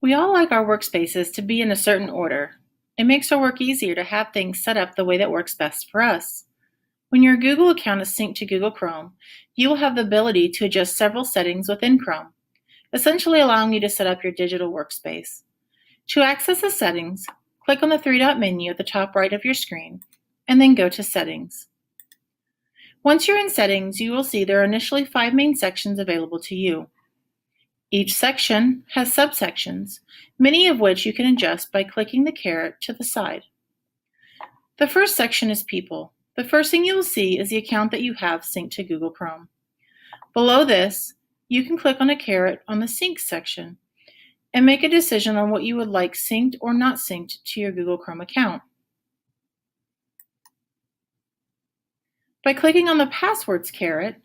We all like our workspaces to be in a certain order. It makes our work easier to have things set up the way that works best for us. When your Google account is synced to Google Chrome, you will have the ability to adjust several settings within Chrome, essentially allowing you to set up your digital workspace. To access the settings, click on the three-dot menu at the top right of your screen, and then go to Settings. Once you're in Settings, you will see there are initially 5 main sections available to you. Each section has subsections, many of which you can adjust by clicking the caret to the side. The first section is People. The first thing you will see is the account that you have synced to Google Chrome. Below this, you can click on a caret on the Sync section and make a decision on what you would like synced or not synced to your Google Chrome account. By clicking on the Passwords caret,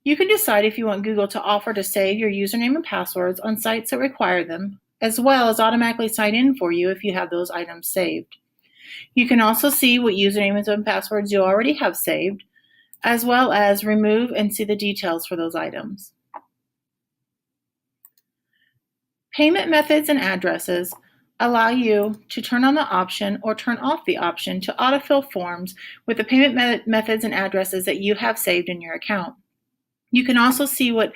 you can decide if you want Google to offer to save your username and passwords on sites that require them, as well as automatically sign in for you if you have those items saved. You can also see what usernames and passwords you already have saved, as well as remove and see the details for those items. Payment methods and addresses allow you to turn on the option or turn off the option to autofill forms with the payment methods and addresses that you have saved in your account. You can also see what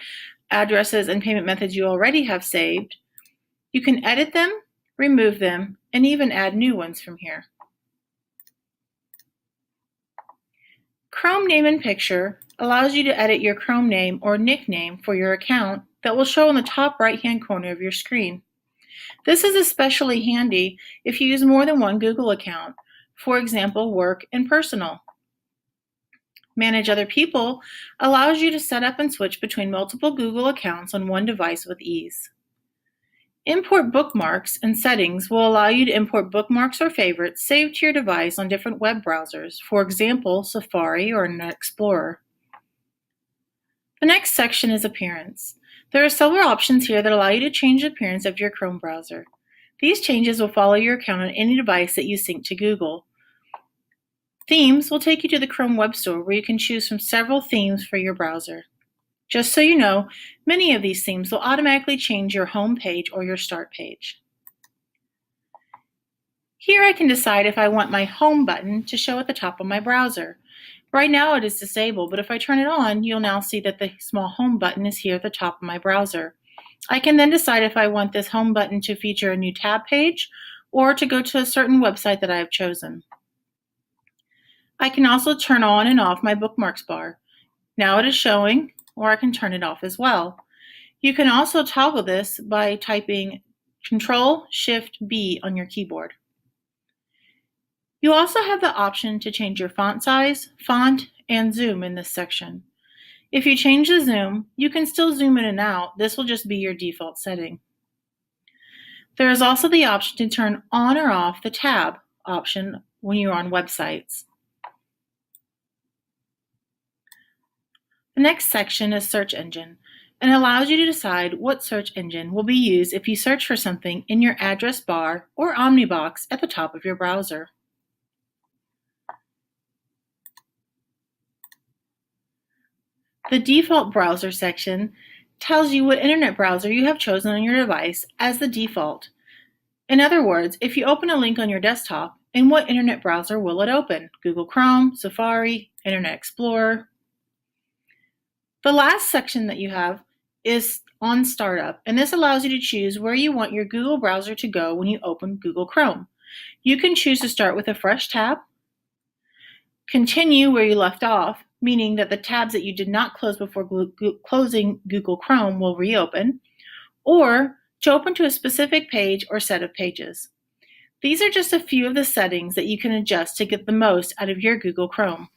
addresses and payment methods you already have saved. You can edit them, remove them, and even add new ones from here. Chrome Name and Picture allows you to edit your Chrome name or nickname for your account that will show in the top right-hand corner of your screen. This is especially handy if you use more than one Google account, for example, work and personal. Manage Other People allows you to set up and switch between multiple Google accounts on one device with ease. Import Bookmarks and Settings will allow you to import bookmarks or favorites saved to your device on different web browsers, for example, Safari or Internet Explorer. The next section is Appearance. There are several options here that allow you to change the appearance of your Chrome browser. These changes will follow your account on any device that you sync to Google. Themes will take you to the Chrome Web Store where you can choose from several themes for your browser. Just so you know, many of these themes will automatically change your home page or your start page. Here I can decide if I want my Home button to show at the top of my browser. Right now it is disabled, but if I turn it on, you'll now see that the small Home button is here at the top of my browser. I can then decide if I want this Home button to feature a new tab page or to go to a certain website that I have chosen. I can also turn on and off my bookmarks bar. Now it is showing, or I can turn it off as well. You can also toggle this by typing Control-Shift-B on your keyboard. You also have the option to change your font size, font, and zoom in this section. If you change the zoom, you can still zoom in and out. This will just be your default setting. There is also the option to turn on or off the tab option when you're on websites. The next section is Search Engine and allows you to decide what search engine will be used if you search for something in your address bar or omnibox at the top of your browser. The default browser section tells you what internet browser you have chosen on your device as the default. In other words, if you open a link on your desktop, in what internet browser will it open? Google Chrome, Safari, Internet Explorer. The last section that you have is on startup, and this allows you to choose where you want your Google browser to go when you open Google Chrome. You can choose to start with a fresh tab, continue where you left off, meaning that the tabs that you did not close before closing Google Chrome will reopen, or to open to a specific page or set of pages. These are just a few of the settings that you can adjust to get the most out of your Google Chrome.